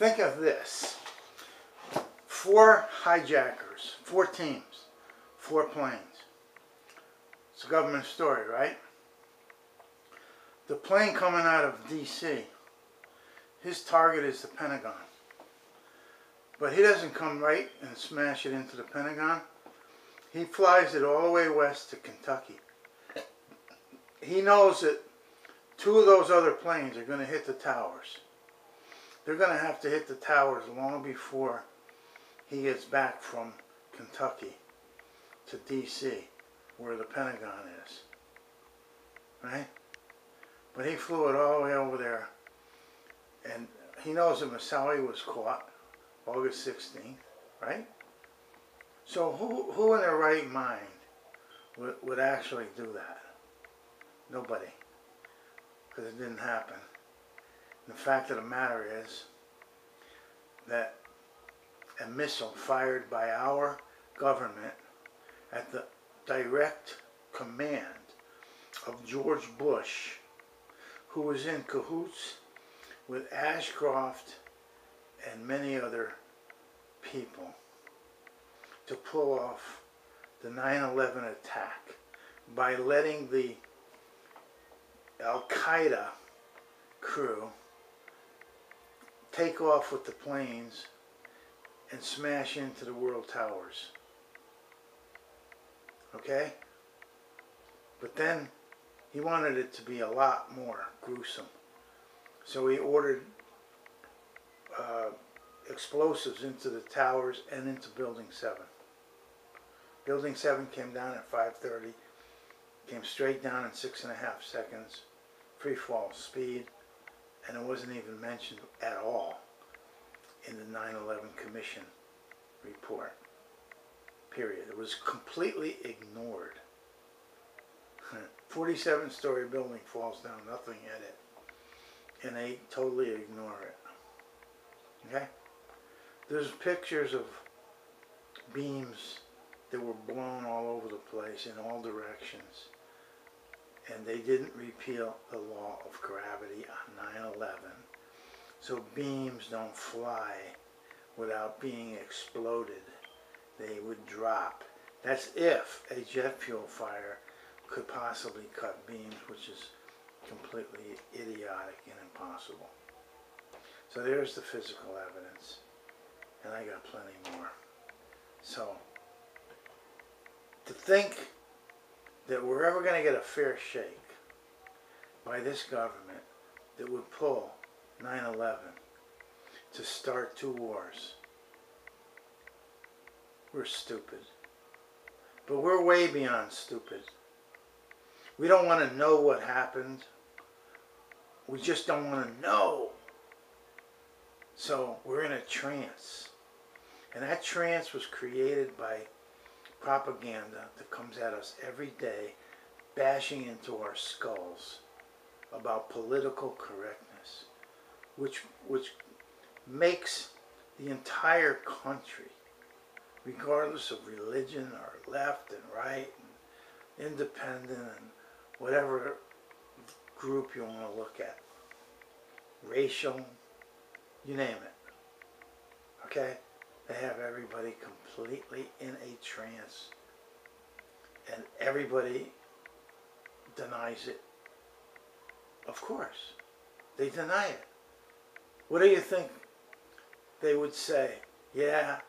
think of this. 4 hijackers, 4 teams, 4 planes. It's a government story, right? The plane coming out of D.C., his target is the Pentagon. But he doesn't come right and smash it into the Pentagon. He flies it all the way west to Kentucky. He knows that 2 of those other planes are going to hit the towers. They're going to have to hit the towers long before he gets back from Kentucky to D.C., where the Pentagon is. Right? But he flew it all the way over there. And he knows that Moussaoui was caught August 16th, right? So who in their right mind would actually do that? Nobody. Because it didn't happen. And the fact of the matter is that a missile fired by our government at the direct command of George Bush, who was in cahoots with Ashcroft and many other people to pull off the 9/11 attack by letting the Al-Qaeda crew take off with the planes and smash into the World Towers. Okay? But then he wanted it to be a lot more gruesome. So he ordered explosives into the towers and into Building 7. Building 7 came down at 5:30, came straight down in 6.5 seconds, free fall speed, and it wasn't even mentioned at all in the 9/11 Commission report. Period. It was completely ignored. 47-story building falls down, nothing in it, and they totally ignore it. Okay? There's pictures of beams that were blown all over the place in all directions, and they didn't repeal the law of gravity on 9/11. So beams don't fly without being exploded. They would drop. That's if a jet fuel fire could possibly cut beams, which is completely idiotic and impossible. So there's the physical evidence, and I got plenty more. So to think that we're ever going to get a fair shake by this government that would pull 9/11 to start 2 wars, we're stupid. But we're way beyond stupid. We don't want to know what happened. We just don't want to know. So we're in a trance. And that trance was created by propaganda that comes at us every day, bashing into our skulls about political correctness, which makes the entire country, regardless of religion or left and right and independent and whatever group you want to look at, racial, you name it, okay? They have everybody completely in a trance, and everybody denies it. Of course, they deny it. What do you think they would say? Yeah,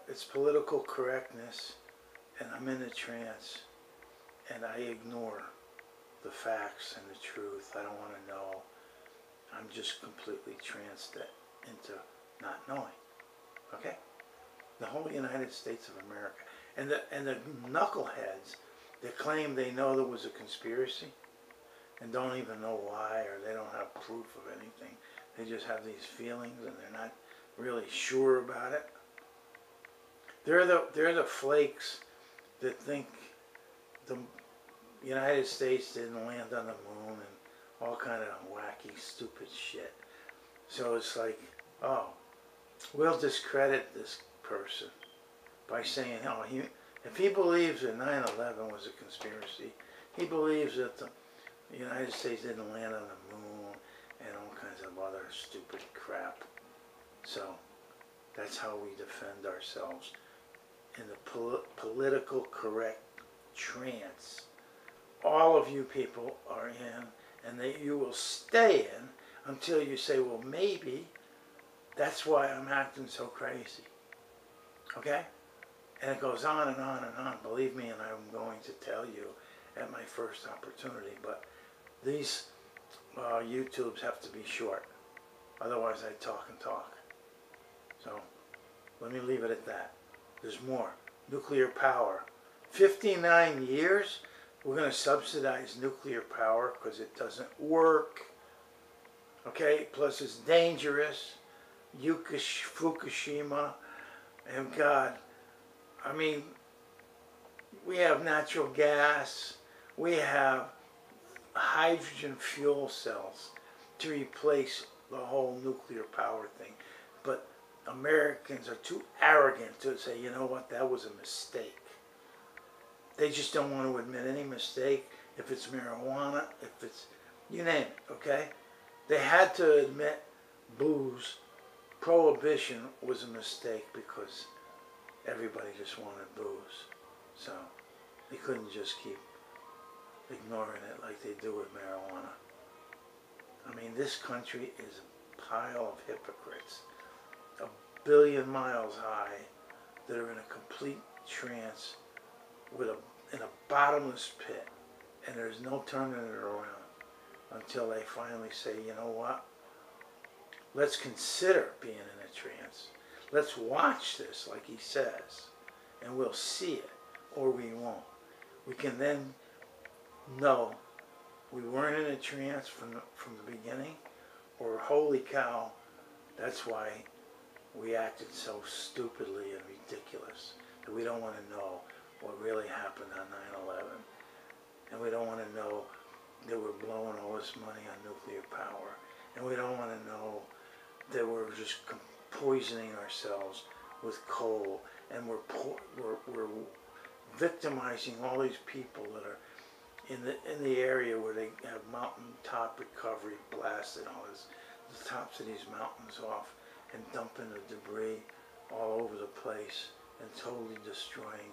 it's political correctness, and I'm in a trance, and I ignore the facts and the truth. I don't want to know. I'm just completely tranced into not knowing. Okay? The whole United States of America. And the knuckleheads that claim they know there was a conspiracy and don't even know why, or they don't have proof of anything. They just have these feelings and they're not really sure about it. They're the flakes that think the United States didn't land on the moon and all kind of wacky, stupid shit. So it's like, oh, we'll discredit this person by saying, oh, if he believes that 9/11 was a conspiracy, he believes that the United States didn't land on the moon and all kinds of other stupid crap. So that's how we defend ourselves in the political correct trance. All of you people are in, and that you will stay in until you say, well, maybe that's why I'm acting so crazy. Okay? And it goes on and on and on. Believe me, and I'm going to tell you at my first opportunity. But these YouTubes have to be short. Otherwise, I talk and talk. So let me leave it at that. There's more. Nuclear power. 59 years, we're going to subsidize nuclear power because it doesn't work. Okay? Plus it's dangerous. Fukushima. And God, I mean, we have natural gas. We have hydrogen fuel cells to replace the whole nuclear power thing. But Americans are too arrogant to say, you know what, that was a mistake. They just don't want to admit any mistake. If it's marijuana, if it's, you name it, okay? They had to admit booze. Prohibition was a mistake because everybody just wanted booze. So they couldn't just keep ignoring it like they do with marijuana. I mean, this country is a pile of hypocrites, 1 billion miles high, that are in a complete trance in a bottomless pit, and there's no turning it around until they finally say, you know what, let's consider being in a trance. Let's watch this, like he says, and we'll see it, or we won't. We can then know we weren't in a trance from the beginning, or holy cow, that's why we acted so stupidly and ridiculous, that we don't want to know what really happened on 9/11, and we don't want to know that we're blowing all this money on nuclear power, and we don't want to know that we're just poisoning ourselves with coal, and we're victimizing all these people that are in the area where they have mountaintop recovery blasted all this, the tops of these mountains off, and dumping the debris all over the place and totally destroying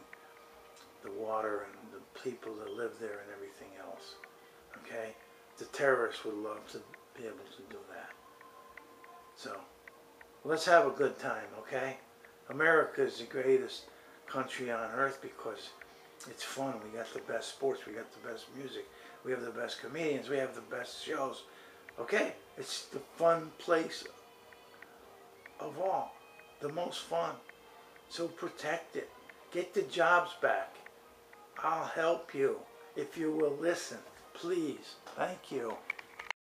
the water and the people that live there and everything else. Okay? The terrorists would love to be able to do that. So, let's have a good time, okay? America is the greatest country on earth because it's fun. We got the best sports. We got the best music. We have the best comedians. We have the best shows. Okay? It's the fun place of all. The most fun. So protect it. Get the jobs back. I'll help you if you will listen. Please. Thank you.